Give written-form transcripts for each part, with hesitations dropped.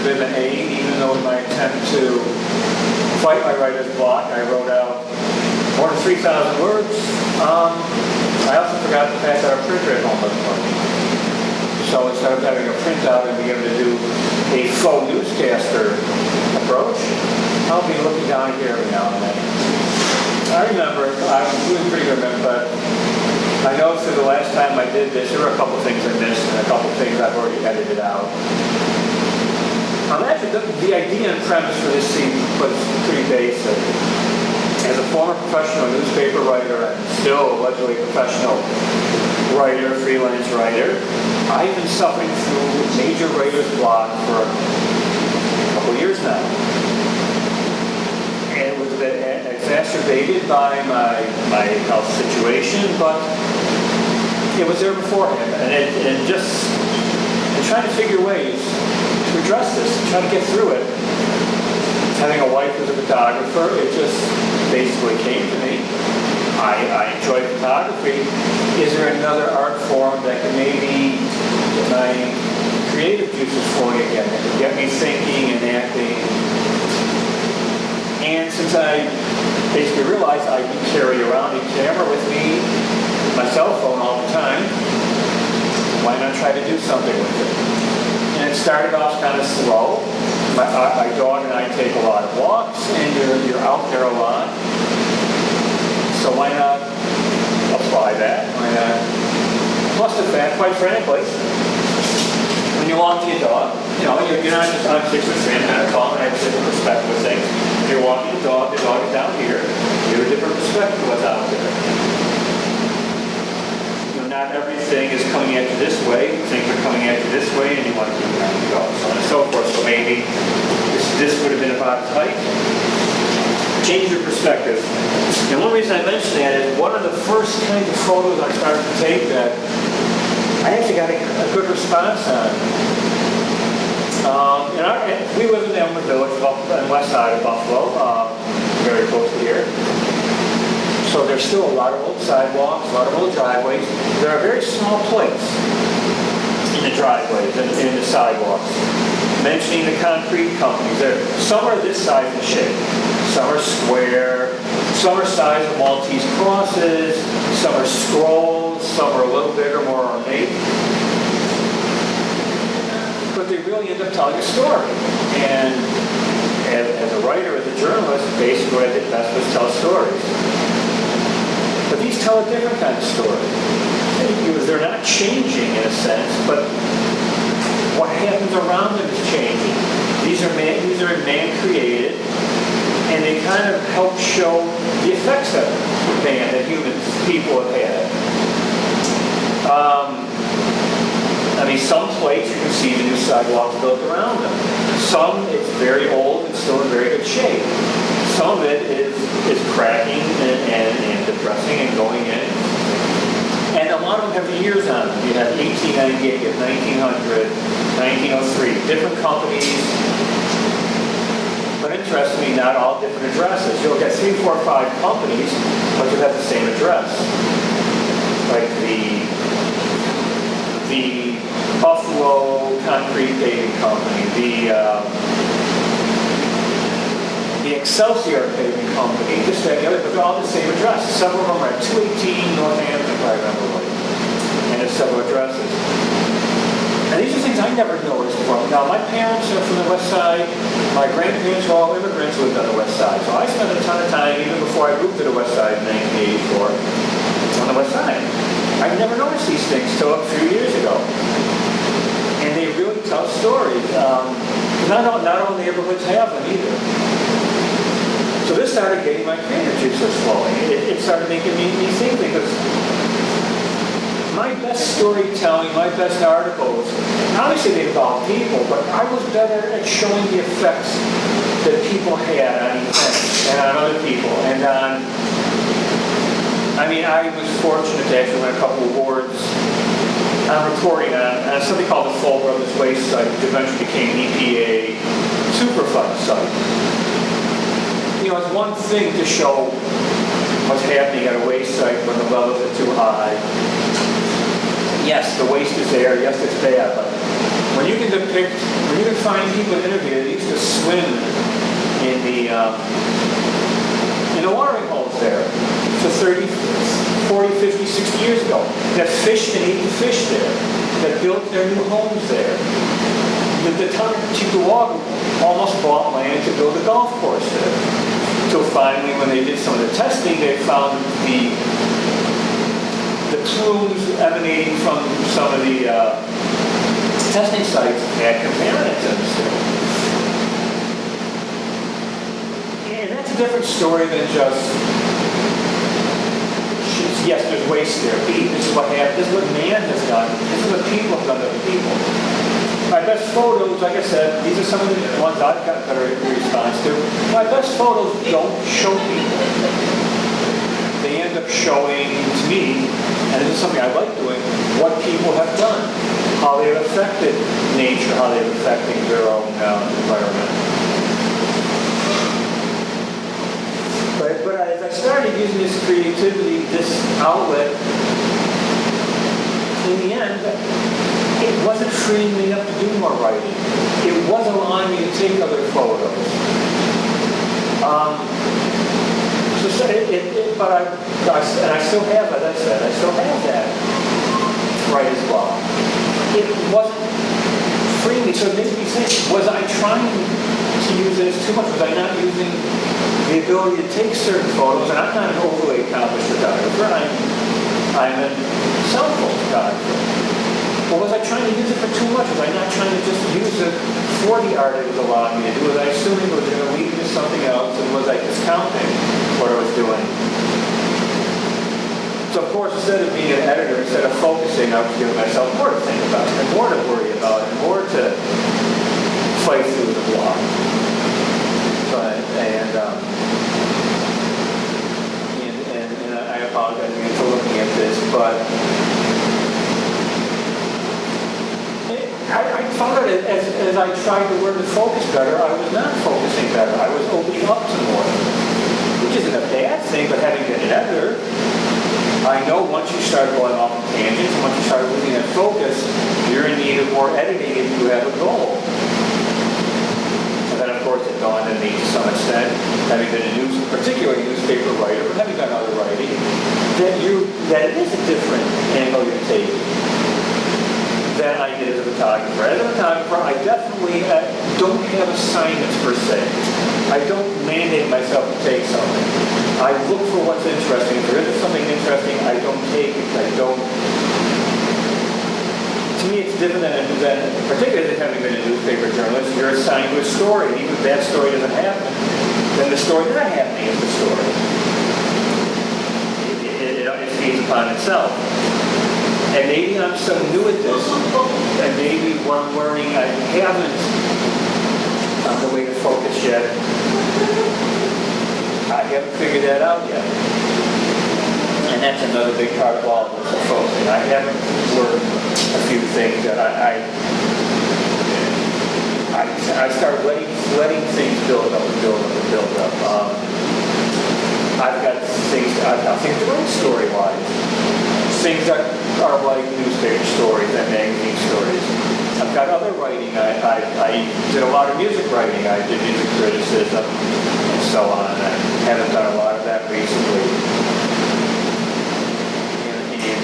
bit of an aid, even though in my attempt to fight my writer's block, I wrote out more than 3,000 words. I also forgot the fact that our printer at home wasn't working. So instead of having a printout and being able to do a faux newscaster approach, I'll be looking down here every now and then. I remember, I was doing pretty good, but I noticed that the last time I did this, there were a couple things I missed and a couple things I've already edited out. Actually, the idea and premise for this scene was pretty basic. As a former professional newspaper writer and still allegedly a professional writer, freelance writer, I've been suffering through major writer's block for a couple years now. And it was exacerbated by my health situation, but it was there beforehand. And trying to figure ways to address this, trying to get through it. Having a wife who's a photographer, it just basically came to me. I enjoy photography. Is there another art form that can maybe get my creative juices flowing again, that can get me thinking and acting? And since I basically realized I can carry around a camera with me, my cell phone all the time, why not try to do something with it? And it started off kind of slow. My dog and I take a lot of walks, and you're out there a lot. So why not apply that? Why not? Plus the fact, quite frankly, when you walk your dog, you're not just on 6 foot stand and calm and have a different perspective of things. If you're walking the dog is down here. You have a different perspective of what's out there. Not everything is coming at you this way. Things are coming at you this way, and you want to keep trying to go, so on and so forth. So maybe this would have been about its height. Change your perspective. And one reason I mention that is one of the first kinds of photos I started to take that I actually got a good response on. We live in Elmer Village, on the west side of Buffalo, very close to here. So there's still a lot of old sidewalks, a lot of old driveways. There are very small plates in the driveways and in the sidewalks, mentioning the concrete companies. Some are this size and shape. Some are square. Some are size of Maltese crosses. Some are scrolls. Some are a little bigger, more ornate. But they really end up telling a story. And as a writer, as a journalist, basically what I did best was tell stories. But these tell a different kind of story. They're not changing in a sense, but what happens around them is changing. These are man-created, and they kind of help show the effects that people have had. Some plates you can see the new sidewalks built around them. Some it's very old and still in very good shape. Some of it is cracking and depressing and going in. And a lot of them have years on them. You have 1898, you have 1900, 1903, different companies. But interestingly, not all different addresses. You'll get 3, 4, 5 companies, but you'll have the same address. Like the Buffalo Concrete Paving Company, the Excelsior Paving Company, this, that, and the other, but they're all the same address. Several of them are at 218 Northampton, if I remember right. And there's several addresses. And these are things I never noticed before. Now, my parents are from the West Side. My grandparents were all immigrants who lived on the West Side. So I spent a ton of time, even before I moved to the West Side in 1984, on the West Side. I never noticed these things till a few years ago. And they really tell stories. Not all neighborhoods have them either. So this started getting my creative juices flowing. It started making me think, because my best storytelling, my best articles, obviously they involve people, but I was better at showing the effects that people had on events and on other people. And I was fortunate to actually win a couple awards on reporting on something called the Full Brothers Waste Site, which eventually became an EPA Superfund site. It's one thing to show what's happening at a waste site when the levels are too high. Yes, the waste is there. Yes, it's bad, but when you can find people in interview that used to swim in the watering holes there for 30, 40, 50, 60 years ago, that fished and ate the fish there, that built their new homes there. The town of Chickawaga almost bought land to build a golf course there. Until finally, when they did some of the testing, they found the plumes emanating from some of the testing sites had contaminants in them still. And that's a different story than just, yes, there's waste there. This is what happened. This is what man has done. This is what people have done to other people. My best photos, like I said, these are some of the ones I've got better response to. My best photos don't show people. They end up showing to me, and this is something I like doing, what people have done, how they've affected nature, how they've affected their own environment. But as I started using this creativity, this outlet, in the end, it wasn't freeing me up to do more writing. It wasn't allowing me to take other photos. But I still have, as I said, I still have that writer's block. It wasn't freeing me, so it made me think, was I trying to use this too much? Was I not using the ability to take certain photos? And I'm not an overly accomplished photographer. I'm a cell-phone photographer. Or was I trying to use it for too much? Was I not trying to just use it for the art it was allowing me to do? Was I assuming it was going to lead me to something else? And was I discounting what I was doing? So of course, instead of being an editor, instead of focusing, I was giving myself more to think about, and more to worry about, and more to fight through the block. And I apologize again for looking at this, but I found that as I tried to learn to focus better, I was not focusing better. I was opening up to more, which isn't a bad thing, but having been an editor, I know once you start going off on tangents, and once you start losing that focus, you're in need of more editing if you have a goal. And then, of course, it dawned on me to some extent, having been a particularly newspaper writer, but having done other writing, that it is a different angle you're taking than I did as a photographer. As a photographer, I definitely don't have assignments per se. I don't mandate myself to take something. I look for what's interesting. If there isn't something interesting, I don't take it. I don't. To me, it's different than particularly having been a newspaper journalist. You're assigned to a story. Even if that story doesn't happen, then the story not happening is the story. It feeds upon itself. And maybe I'm so new at this, and maybe what I'm learning, I haven't found the way to focus yet. I haven't figured that out yet. And that's another big part of all of this focusing. I haven't learned a few things that I start letting things build up and build up and build up. I've got things to write story-wise. Things that are like newspaper stories and magazine stories. I've got other writing. I did a lot of music writing. I did music criticism and so on. I haven't done a lot of that recently. And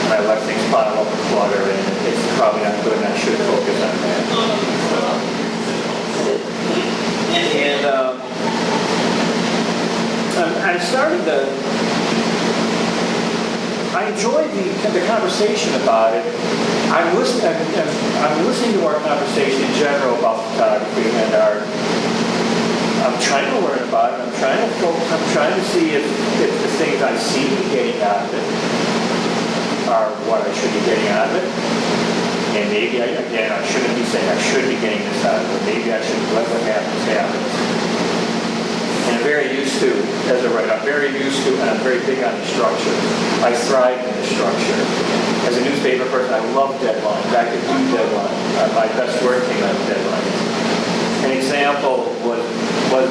I let things pile up and clutter, and it's probably not good, and I should focus on that. And I started I enjoyed the conversation about it. I'm listening to our conversation in general about photography and art. I'm trying to learn about it. I'm trying to focus. I'm trying to see if the things I see getting out of it are what I should be getting out of it. And maybe I shouldn't be saying I should be getting this out of it. Maybe I should let what happens happen. And I'm very used to, as a writer, I'm very used to, and I'm very big on the structure. I thrive in the structure. As a newspaper person, I love deadlines. I could do deadlines. My best work came out of deadlines. An example was when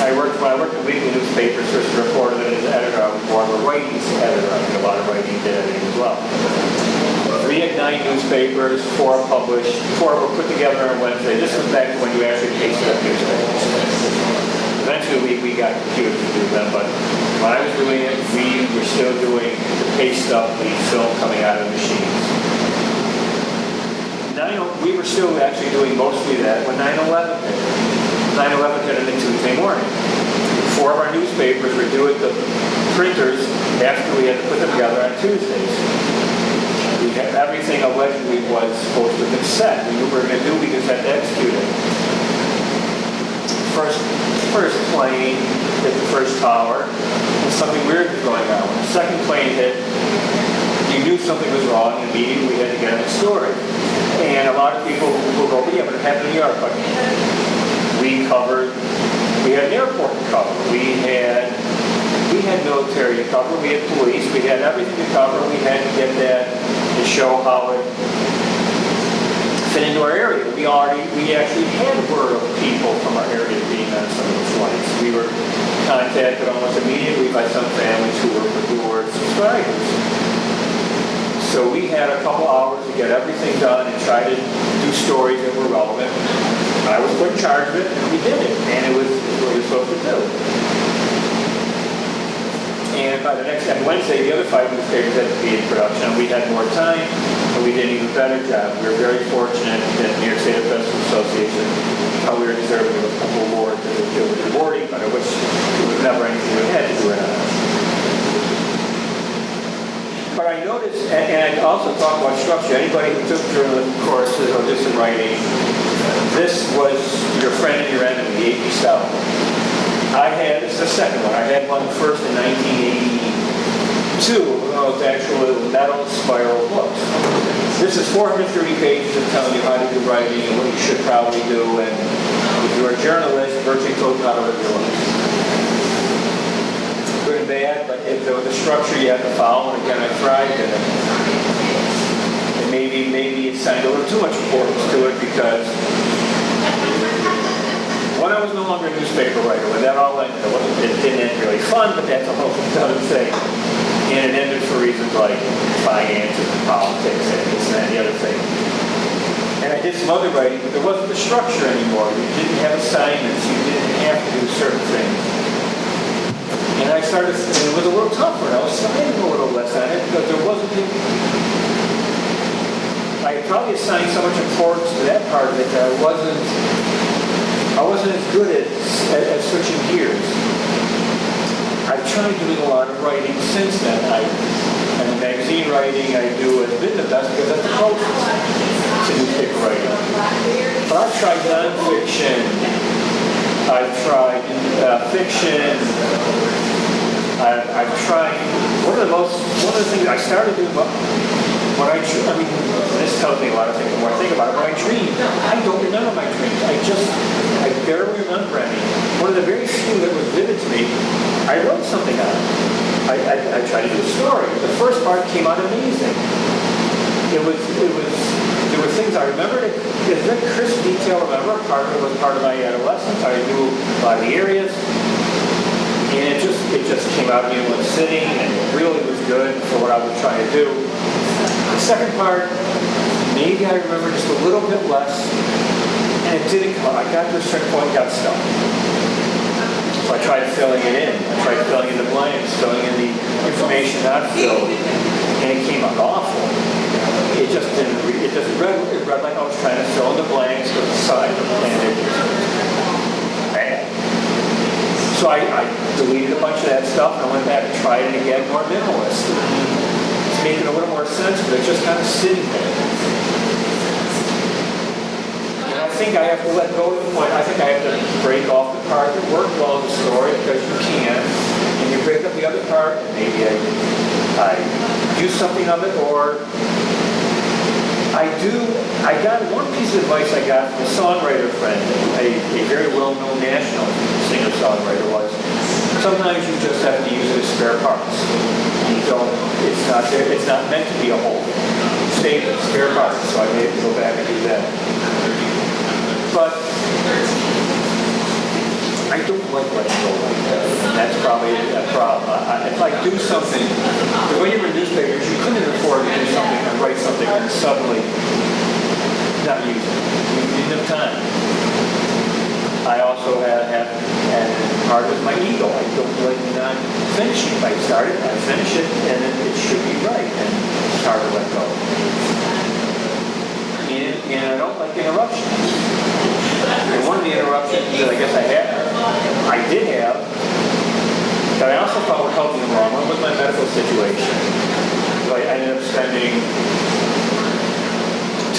I worked in weekly newspapers, first a reporter, then as an editor. I was more of a writing editor. I did a lot of writing and editing as well. 3 we had 9 newspapers, 4 published, 4 were put together on Wednesday. This was back when you actually pasted up newspapers. Eventually we got computers to do them, but when I was doing it, we were still doing the paste up the film coming out of the machines. We were still actually doing mostly that when 9/11 hit. 9/11 hit on a Tuesday morning. 4 of our newspapers were due at the printers after we had to put them together on Tuesdays. We had everything allegedly was supposed to have been set. We knew we were going to do, we just had to execute it. First plane hit the first tower, and something weird was going on. When the second plane hit, you knew something was wrong, and immediately we had to get on the story. And a lot of people will go, yeah, but it happened in New York. But we had an airport to cover. We had military to cover. We had police. We had everything to cover. We had to get that to show how it fit into our area. We actually had word of people from our area being on some of the flights. We were contacted almost immediately by some families who were subscribers. So we had a couple hours to get everything done and try to do stories that were relevant. I was put in charge of it, and we did it, and it was what we were supposed to do. And by the next Wednesday, the other 5 newspapers had to be in production. We had more time, and we did an even better job. We were very fortunate that the New York State Press Association, we were deserving of a couple awards that it was rewarding, but it was never anything we had to do it on. But I noticed, and I also talk about structure. Anybody who took journalism courses or did some writing, this was your friend and your enemy, the AP South. This is the second one. I had one first in 1982, those actual metal spiral books. This is 430 pages of telling you how to do writing and what you should probably do, and if you're a journalist, virtually told you how to live your life. Good and bad, but if there was a structure you had to follow, and again, I thrived in it. And maybe it assigned a little too much importance to it because when I was no longer a newspaper writer, when that all ended, it didn't end really fun, but that's a whole other thing. And it ended for reasons like finances and politics and this and that and the other thing. And I did some other writing, but there wasn't the structure anymore. You didn't have assignments. You didn't have to do certain things. And I started, and it was a little tougher. I was signing a little less on it because there wasn't I probably assigned so much importance to that part of it that I wasn't as good at switching gears. I've tried doing a lot of writing since then. And the magazine writing I do has been the best because that's the closest to newspaper writing. But I've tried nonfiction. I've tried fiction. I've tried, one of the things I started doing, this tells me a lot of things the more I think about it. When I dream, I don't remember my dreams. I barely remember any. One of the very few that was vivid to me, I wrote something on it. I tried to do a story. The first part came out amazing. There were things I remembered. There's very crisp detail. Remember, part of it was part of my adolescence. I knew a lot of the areas. And it just came out of me in one sitting, and it really was good for what I was trying to do. The second part, maybe I remember just a little bit less, and it didn't come out. I got to a certain point, got stuck. So I tried filling it in. I tried filling in the blanks, filling in the information not filled, and it came out awful. It just didn't read. It read like I was trying to fill in the blanks with the side, and it was bad. So I deleted a bunch of that stuff, and I went back and tried it again, more minimalist. It's making a little more sense, but it's just kind of sitting there. And I think I have to let go of the point. I think I have to break off the part that worked well as a story, because you can. And you break up the other part, and maybe I do something of it, or I got one piece of advice I got from a songwriter friend, a very well-known national singer-songwriter was, sometimes you just have to use it as spare parts. It's not meant to be a whole statement, spare parts, so I may have to go back and do that. But I don't like letting go like that. That's probably probably a problem. If I do something, because when you were in newspapers, you couldn't afford to do something and write something and suddenly not use it. You didn't have time. I also had part of my ego. I don't like not finishing. If I start it, I finish it, and it should be right, and it's hard to let go. And I don't like interruptions. And one of the interruptions that I guess I did have, that I also thought would help me in the long run was my medical situation. So I ended up spending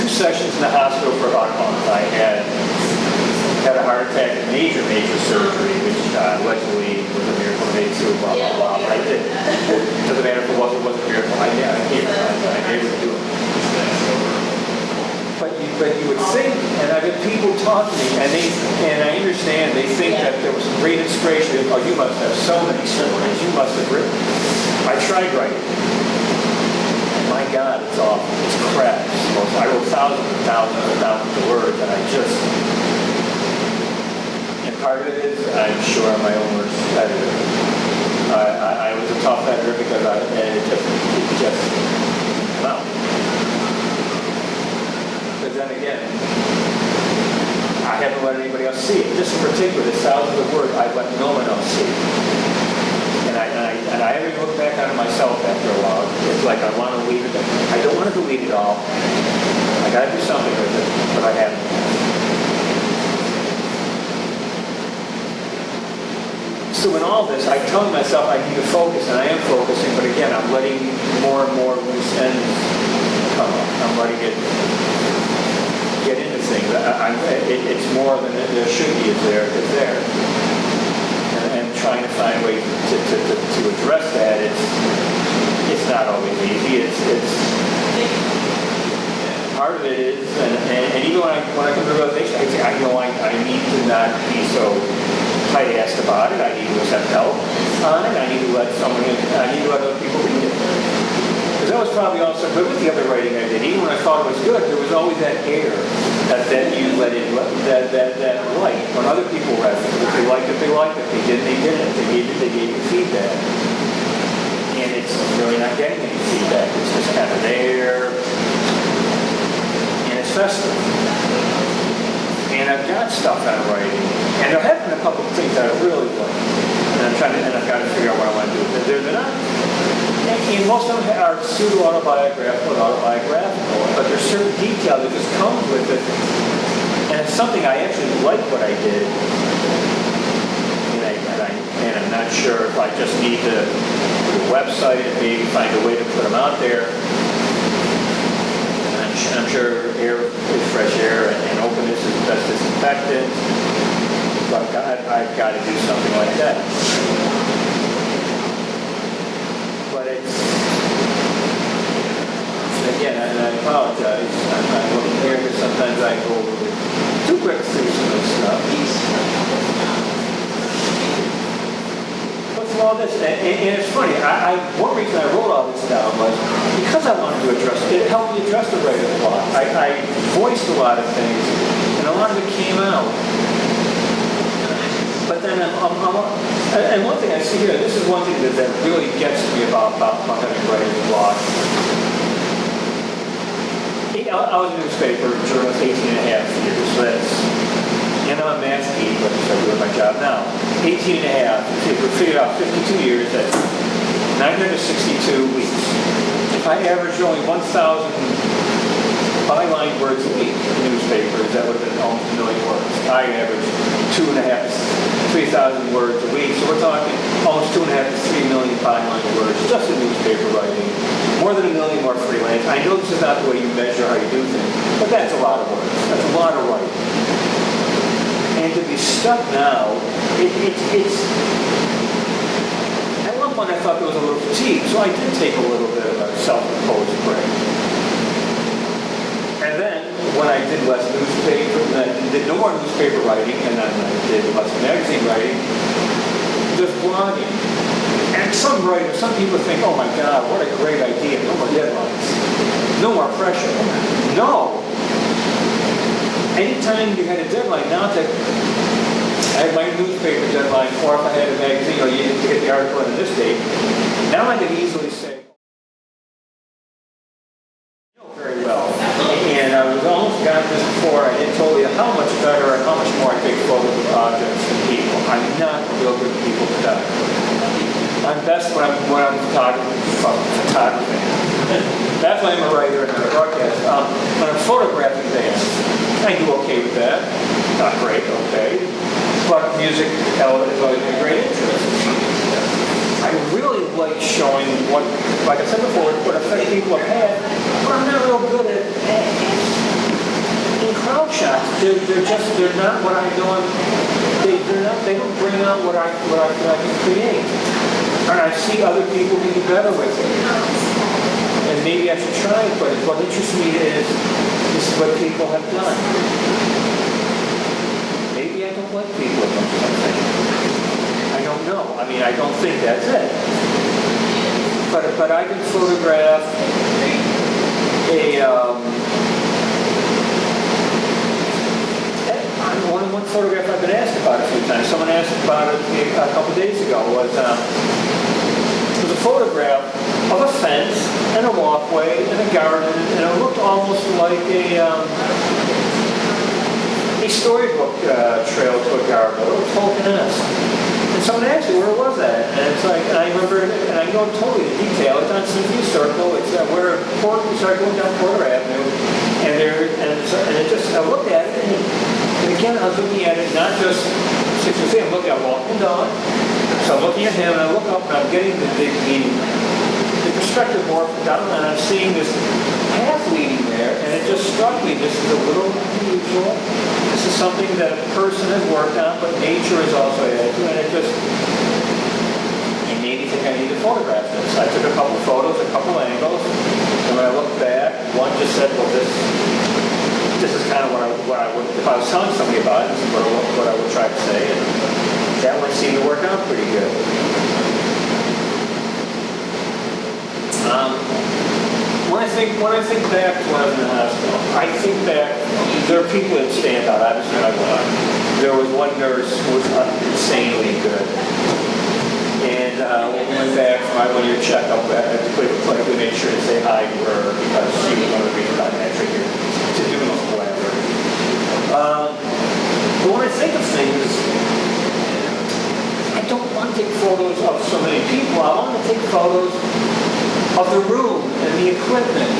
2 sessions in the hospital for about a month. I had a heart attack and major surgery, which allegedly was a miracle made through, blah, blah, blah. But I did. Doesn't matter if it was a miracle. I gave it to do it. But you would think, and I've had people talk to me, and I understand, they think that there was some great inspiration. Oh, you must have so many stories. You must have written. I tried writing. My God, it's awful. It's crap. I wrote thousands and thousands and thousands of words, and part of it is, I'm sure I'm my own worst editor. I was a tough editor because it just came out. But then again, I haven't let anybody else see it. This in particular, this thousands of words, I've let no one else see. And I haven't looked back on it myself after a while. It's like I want to leave it. I don't want to delete it all. I got to do something with it, but I haven't. So in all this, I tell myself I need to focus, and I am focusing, but again, I'm letting more and more loose ends come up. I'm letting it get into things. It's more than there should be. It's there. And trying to find ways to address that, it's not always easy. It's part of it is, and even when I come to the realization, I say, I know I need to not be so tight-assed about it. I need to accept help on it. I need to let other people read it. Because that was probably also good with the other writing I did. Even when I thought it was good, there was always that air that you let in, that light. When other people read it, if they liked it, they liked it. They didn't, they didn't. They gave you feedback. And it's really not getting any feedback. It's just kind of there. And it's festering. And I've got stuff that I'm writing. And there have been a couple of things that I really like. And I've got to figure out what I want to do with it. They're not. And most of them are pseudo-autobiographical and autobiographical, but there's certain detail that just comes with it. And it's something I actually like what I did. And I'm not sure if I just need to do a website and maybe find a way to put them out there. I'm sure air is fresh air and openness is the best disinfectant. But I've got to do something like that. But again, and I apologize. I'm looking here because sometimes I go too quick through some of this stuff. But through all this, and it's funny, one reason I wrote all this down was because I wanted to address it. It helped me address the writer's block. I voiced a lot of things, and a lot of it came out. But then and one thing I see here, this is one thing that really gets me about having writer's block. I was a newspaper journalist 18 and a half years, so that's, and I'm a math geek, but I'm doing my job now. 18 and a half, if we figured out 52 years, that's 962 weeks. If I averaged only 1,000 byline words a week in newspapers, that would have been almost 1 million words. I averaged 2,500 to 3,000 words a week, so we're talking almost 2.5 to 3 million byline words just in newspaper writing. More than 1 million more freelance. I know this is not the way you measure how you do things, but that's a lot of words. That's a lot of writing. And to be stuck now, it's at one point I thought there was a little fatigue, so I did take a little bit of a self-imposed break. And then, when I did less newspaper, did no more newspaper writing, and then I did less magazine writing, just blogging. And some people think, oh my God, what a great idea, no more deadlines, no more pressure. No. Anytime you had a deadline, now I had my newspaper deadline, or if I had a magazine, you had to get the article in this date, now I can easily say, very well. And I was almost got this before. I had told you how much better and how much more I take photos of objects than people. I'm not a real good people photographer. I'm best when I'm photographing. That's why I'm a writer and a broadcast. When I'm photographing things, I do okay with that. Not great, okay. But music is always been a great interest. I really like showing what, like I said before, what effect people have had, but I'm not real good at in crowd shots. They're not what I'm doing. They don't bring out what I feel I can create. And I see other people be better with it. And maybe I should try it, but what interests me is this is what people have done. Maybe I don't like people as much as I think. I don't know. I mean, I don't think that's it. But I can photograph one photograph I've been asked about a few times. Someone asked about it a couple days ago. Was a photograph of a fence and a walkway and a garden, and it looked almost like a storybook trail to a garden, a little Tolkien-esque. And someone asked me, where was that? And it's like, and I remember, and I know totally the detail. It's on Symphony Circle. It's where we started going down Porter Avenue, and it just, I looked at it, and again, I was looking at it not just 6 or 7. I'm looking at walking dog. So I'm looking at him, and I look up, and I'm getting the perspective more from down, and I'm seeing this path leading there, and it just struck me. This is a little unusual. This is something that a person has worked on, but nature is also added to, and it made me think I need to photograph this. I took a couple photos, a couple angles, and when I looked back, one just said, well, this is kind of what I would, if I was telling somebody about it, this is what I would try to say, and that one seemed to work out pretty good. When I think back to when I was in the hospital, I think back, there are people that stand out. Obviously, there was one nurse who was insanely good. And when we went back for my one-year checkup at the clinic, we made sure to say hi to her because she was one of the reasons I'm actually here to do this whatever. But when I think of things, I don't want to take photos of so many people. I want to take photos of the room and the equipment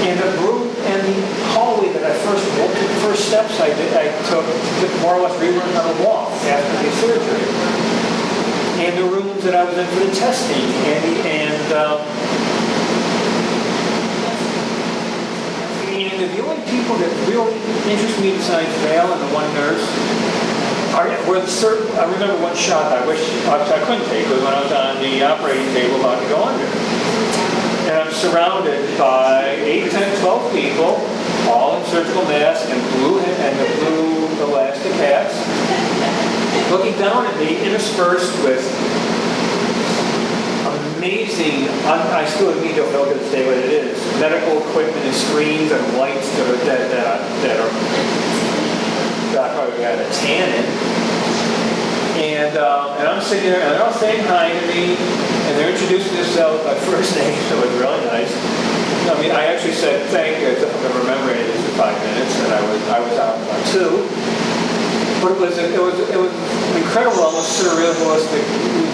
and the room and the hallway that I first walked. The first steps I took to more or less relearn how to walk after the surgery. And the rooms that I was in for the testing and the only people that really interest me besides Val and the one nurse were certain. I remember one shot I wish I couldn't take was when I was on the operating table about to go under. And I'm surrounded by 8, 10, 12 people, all in surgical masks and blue elastic hats, looking down at me, interspersed with amazing, I still don't know to say what it is, medical equipment and screens and lights that I probably got a tan in. And I'm sitting there, and they're all saying hi to me, and they're introducing themselves by first name, so it was really nice. I mean, I actually said thank you, as if I'm going to remember it for 5 minutes, and I was out about 2. But it was incredible, almost surrealistic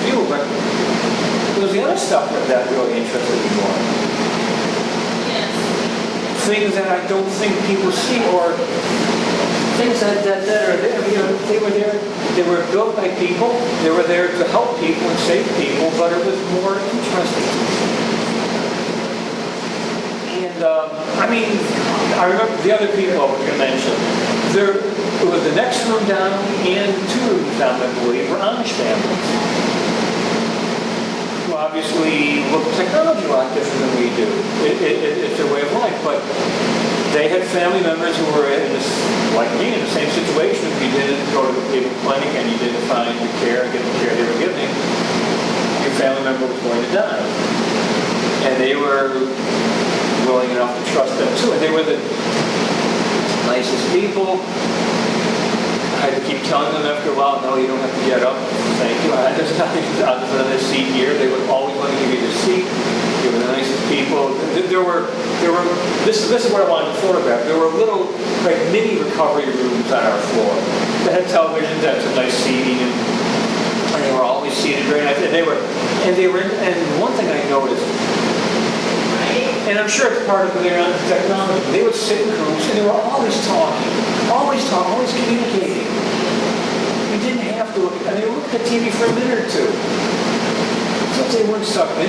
view, but it was the other stuff that really interested me more. Things that I don't think people see, or things that are there. They were there. They were built by people. They were there to help people and save people, but it was more interesting. And I remember the other people I was going to mention. It was the next room down and 2 rooms down, I believe, were Amish families. Who obviously look at technology a lot different than we do. It's their way of life, but they had family members who were like me, in the same situation. If you didn't go to the cable clinic and you didn't find the care and get the care they were giving, your family member was going to die. And they were willing enough to trust them too. And they were the nicest people. I had to keep telling them after a while, no, you don't have to get up. Thank you. I'll just let them seat this is what I wanted to photograph. There were little, like, mini recovery rooms on our floor that had televisions, that had some nice seating, and they were always seated very nice. And one thing I noticed, and I'm sure it's part of their technology, they would sit in groups and they were always talking, always communicating. You didn't have to look, and they would look at TV for a minute or two. So they weren't sucked in,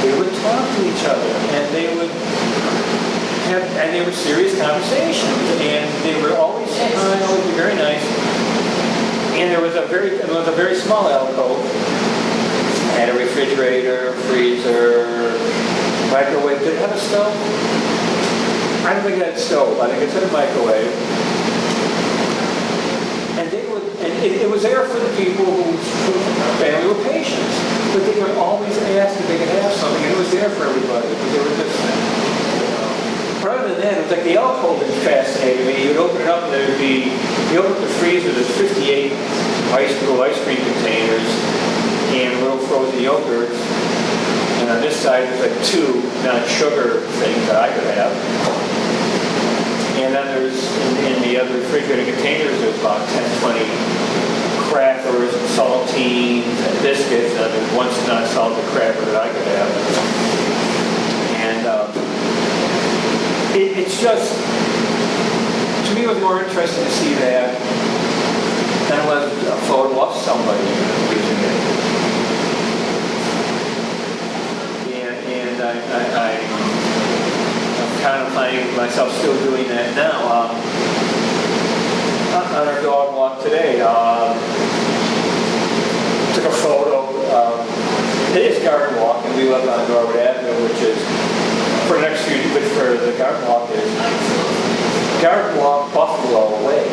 they would talk to each other, and they were serious conversations, and they were always very nice. And there was a very small alcove. It had a refrigerator, freezer, microwave. Did it have a stove? I don't think it had a stove. I think it had a microwave. And it was there for the people whose family were patients. But they would always ask if they could have something, and it was there for everybody. They were just, but other than that, it was like the alcove that fascinated me. You'd open it up and there'd be, you open up the freezer, there's 58 ice cream containers and little frozen yogurts. And on this side, there's like 2 non-sugar things that I could have. And then there's, in the other refrigerated containers, there's about 10, 20 crackers and saltines and biscuits. And there's one non-salted cracker that I could have. And it's just, to me, it was more interesting to see that than it was a photo of somebody using it. And I'm kind of finding myself still doing that now. On our dog walk today, took a photo. It is garden walk, and we live on Norwood Avenue, which is for the next few. But for the garden walk is Garden Walk Buffalo Way,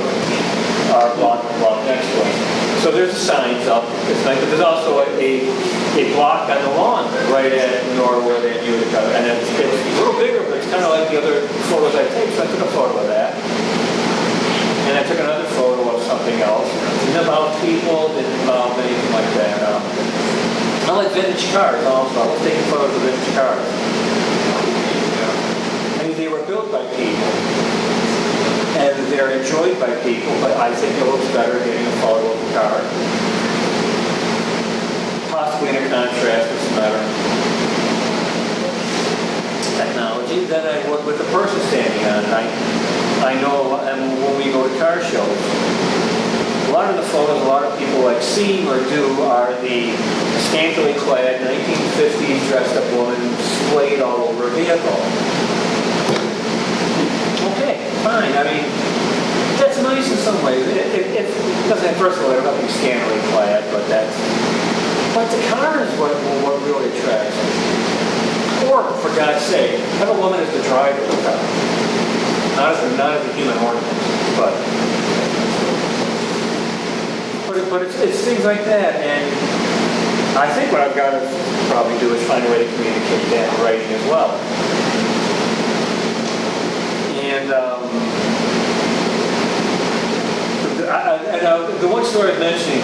our block next to us. So there's signs up. It's nice, but there's also a block on the lawn right at Norwood and Utica, and it's a little bigger, but it's kind of like the other photos I take. So I took a photo of that, and I took another photo of something else. Didn't involve people, didn't involve anything like that. I like vintage cars also. I love taking photos of vintage cars. I mean, they were built by people, and they're enjoyed by people, but I think it looks better getting a photo of the car. Possibly in a contrast with some other technology than I would with the person standing on it. I know, and when we go to car shows, a lot of the photos a lot of people like see or do are the scantily clad 1950s dressed up woman splayed all over a vehicle. Okay, fine. I mean, that's nice in some ways. It doesn't, first of all, there's nothing scantily clad, but the car is what really attracts me. Or, for God's sake, have a woman as the driver of the car. Not as a human ornament, but it's things like that. And I think what I've got to probably do is find a way to communicate that in writing as well. And the one story I was mentioning,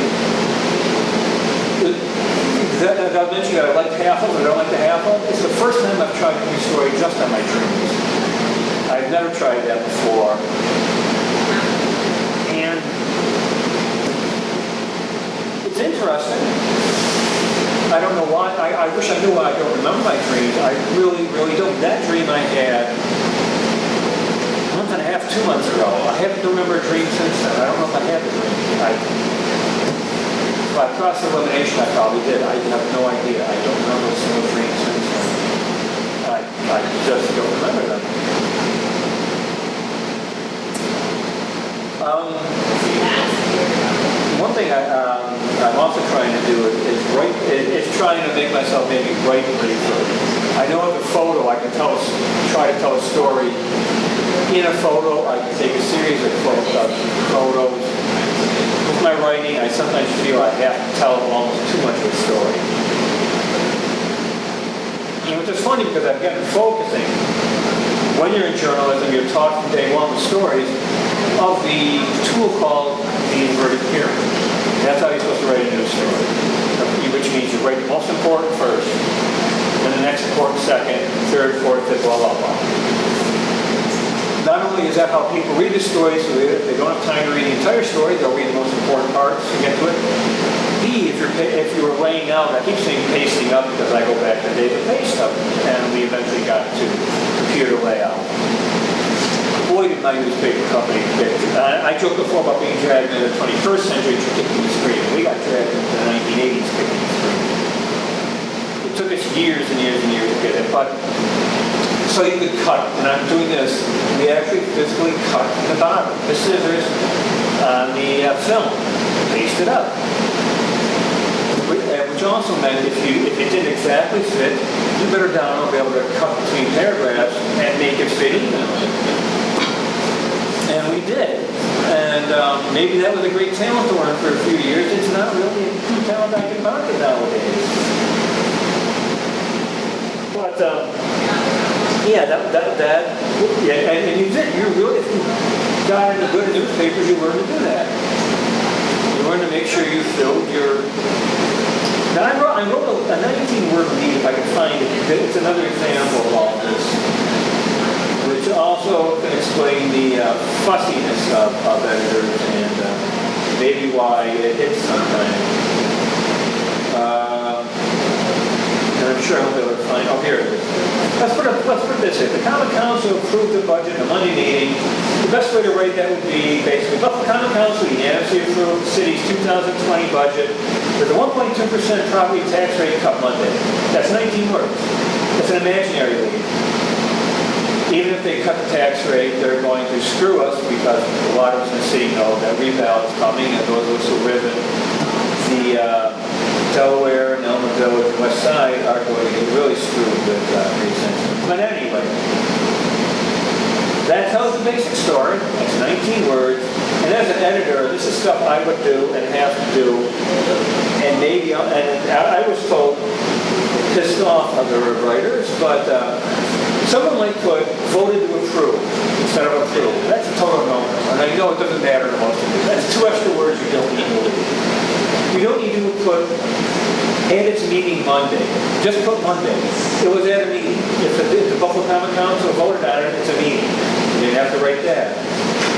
that I mentioned that I like half of, but I don't like the half of. It's the first time I've tried to do a story just on my dreams. I've never tried that before. And it's interesting. I don't know why. I wish I knew why I don't remember my dreams. I really, really don't. That dream I had a month and a half, 2 months ago. I haven't remembered a dream since then. I don't know if I had the dream. By cross-elimination, I probably did. I have no idea. I don't remember a single dream since then. I just don't remember them. One thing I'm also trying to do is trying to make myself maybe write briefer. I know with a photo I can try to tell a story. In a photo, I can take a series of photos. With my writing, I sometimes feel I have to tell almost too much of a story. And which is funny because I've gotten focusing. When you're in journalism, you're taught from day one with stories of the tool called the inverted pyramid. That's how you're supposed to write a news story, which means you write the most important first, then the next important second, third, fourth, fifth, blah, blah, blah. Not only is that how people read the story, so if they don't have time to read the entire story, they'll read the most important parts to get to it. B, if you were laying out, I keep saying pasting up because I go back to the days of paste up, and we eventually got to computer layout. Boy, did my newspaper company get I joked before about being dragged into the 21st century to kicking the screen. We got dragged into the 1980s kicking the screen. It took us years and years and years to get it, but so you could cut, and I'm doing this, we actually physically cut the bottom, the scissors on the film, paste it up. Which also meant if it didn't exactly fit, you better down will be able to cut between paragraphs and make it fit evenly. And we did. And maybe that was a great talent to learn for a few years. It's not really a talent I can market nowadays. But yeah, and you did. You really, if you got into good newspapers, you learned to do that. You learned to make sure you filled your. Now I wrote a 19-word lead, if I can find it. It's another example of all this, which also can explain the fussiness of editors and maybe why it hits sometimes. And I'm sure I'll be able to find. Oh, here it is. Let's put it this way. The Common Council approved the budget in a Monday meeting. The best way to write that would be basically, the Common Council unanimously approved the city's 2020 budget with a 1.2% property tax rate cut Monday. That's 19 words. That's an imaginary lead. Even if they cut the tax rate, they're going to screw us because a lot of us in the city know that reval is coming, and those of us who live in the Delaware and Elma Village and West Side are going to get really screwed with recension. But anyway, that tells the basic story. It's 19 words. And as an editor, this is stuff I would do and have to do. And maybe, and I was told, pissed off other writers, but someone might put voted to approve instead of approve. That's a total no-no. And I know it doesn't matter to most of you. That's 2 extra words you don't need to leave. You don't need to put at its meeting Monday. Just put Monday. It was at a meeting. If the Buffalo Common Council voted on it, it's a meeting. You didn't have to write that.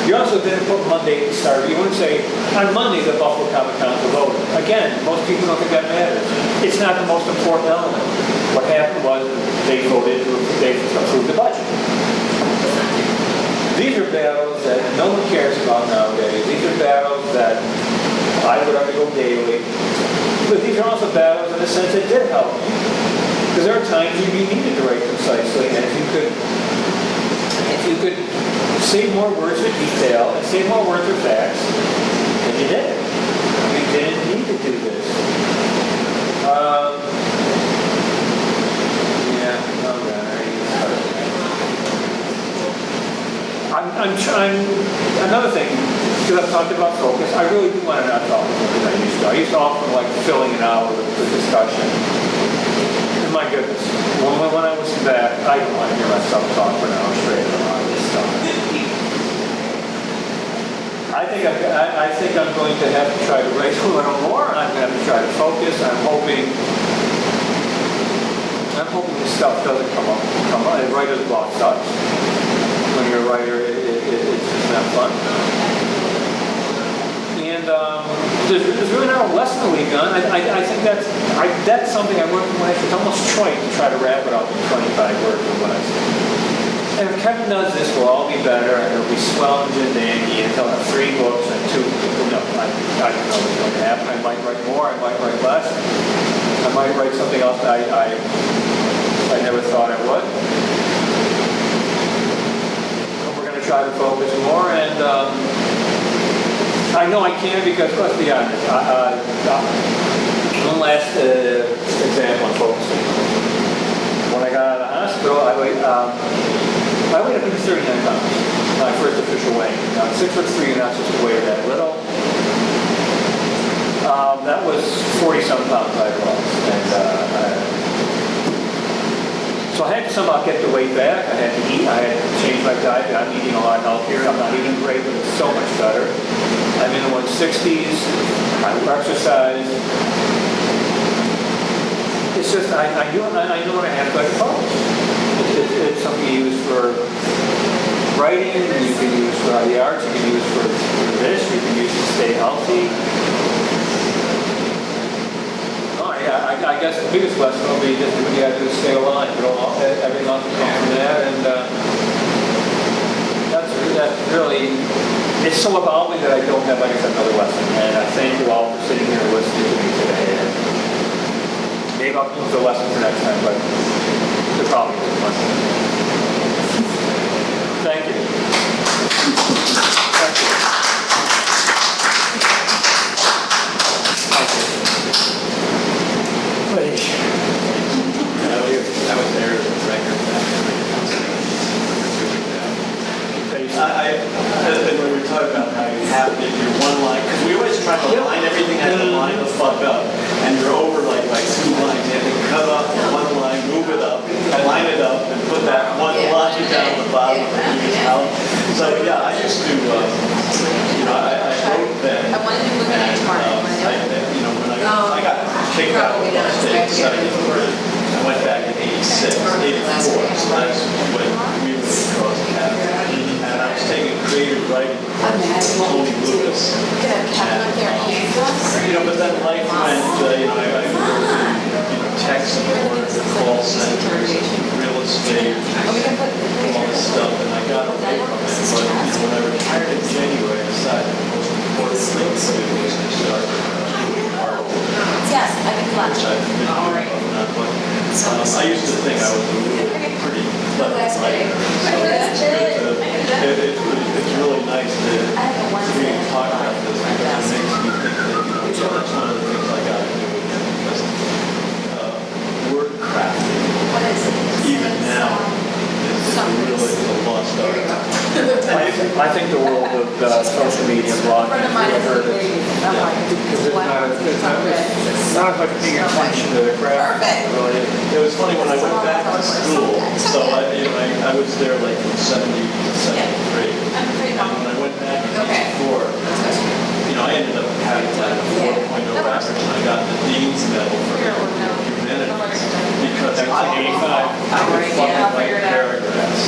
You also didn't put Monday at the start. You wouldn't say, on Monday the Buffalo Common Council voted. Again, most people don't think that matters. It's not the most important element. What happened was they voted to approve the budget. These are battles that no one cares about nowadays. These are battles that I would have to go daily. But these are also battles in a sense that did help me. Because there are times you needed to write concisely, and if you could say more words with detail and say more words with facts, then you did. You didn't need to do this. I'm trying, another thing, because I've talked about focus, I really do want to not talk as I used to. I used to often like filling it out with discussion. And my goodness, when I listen back, I don't want to hear myself talk for an hour straight on a lot of this stuff. I think I'm going to have to try to write a little more. I'm going to have to try to focus. I'm hoping this stuff doesn't come up. Writer's block sucks. When you're a writer, it's just not fun. And there's really not a lesson that we've done. I think that's something I worked on. It's almost trite to try to wrap it up in 25 words or less. And if Kevin does this, we'll all be better, and it'll be swell and dandy, and he'll have 3 books and 2. No, I don't know what's going to happen. I might write more. I might write less. I might write something else that I never thought I would. Try to focus more, and I know I can because, let's be honest, one last example on focusing. When I got out of the hospital, I weighed 139 pounds, my first official weight. Now, 6'3", you're not supposed to weigh that little. That was 40-some pounds I lost, and so I had to somehow get the weight back. I had to eat. I had to change my diet. I'm eating a lot healthier. I'm not eating great, but it's so much better. I'm in the 160s. I exercise. It's just, I knew what I had to follow. It's something you use for writing, you can use for the arts, you can use for this, you can use to stay healthy. Oh, yeah, I guess the biggest lesson will be just what you have to do is stay alive. You know, everything else will come from that, and that's really, it's so evolving that I don't have, like I said, another lesson. And I thank you all for sitting here and listening to me today. And maybe I'll use the lesson for next time, but there probably isn't one. Thank you. Thank you. Please. I was there as a record and when we were talking about how you have to, your one line, because we always try to line everything as a line the fuck up, and you're over like 2 lines. You have to cut off one line, move it up, line it up, and put that one line down the bottom of the out. So yeah, I used to, I wrote then. I wanted to move it tomorrow. When I got kicked out of the state, 73. I went back in 86, 84, so that's when we moved across the path. And I was taking creative writing from Tony Lewis. But then life went, I tech support, call centers, real estate, all this stuff, and I got away from it. But when I retired in January, I decided the most important thing to do was to start doing art. Yes, I can flash. Which I've been doing on that one. I used to think I was a pretty clever writer. So it's really nice to really talk about this because it makes me think that that's one of the things I got to do because word crafting, even now, is really a lost art. I think the world of social media blogging is really hurt it. Because it's not as much paying attention to the craft. Really. It was funny when I went back to school, so I was there like from 70 to 73. And when I went back in 84, I ended up having like a 4.0 average and I got the Dean's Medal for humanities because I could fucking write paragraphs.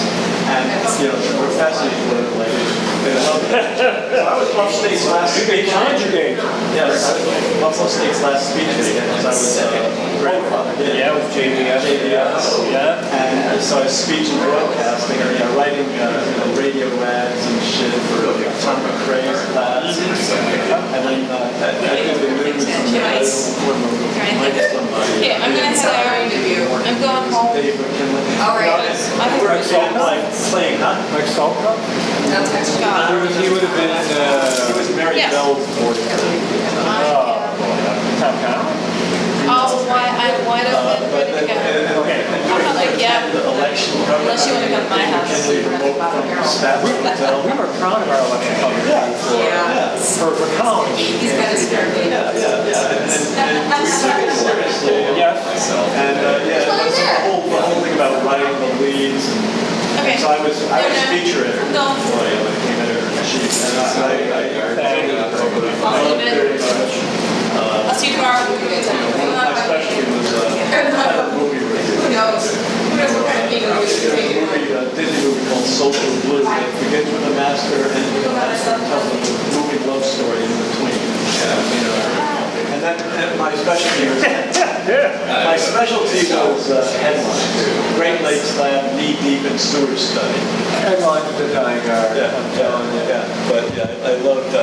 And, the professors were like, I was upstate's last speech. Yes, I was upstate's last speech because I was grandfather. Yeah, with JBS. Yeah. And so I was speech and broadcasting, writing radio ads and shit for Tom McRae's class. And then I did the news and I somebody. Okay, I'm going to head out interview. I'm going home. Dave McKinley. All right. We're like playing, huh? Like Saltcup? He would have been, He was Mary Bell's board. Tom Connell? Oh, why don't we ready to go? Okay. I'm not like, yeah. The election coverage. Unless you want to come to my house. McKinley remote from Stafford Hotel. We were proud of our election coverage Yeah. for college. He's got his fair bit. Yeah. And we took it seriously. Yes. And the whole thing about writing the leads. Okay. So I was feature editor. Go. I became editor-in-chief. And I loved it very much. I'll see you tomorrow. One of my specialty was movie review. Who knows? Who knows what kind of people we should take? A Disney movie called Social Blue. It begins with the master and the master tells a movie love story in between. And my specialty was headlines. Great Lakes Lab, knee deep in sewer study. Headlines at the time, Yeah. But I loved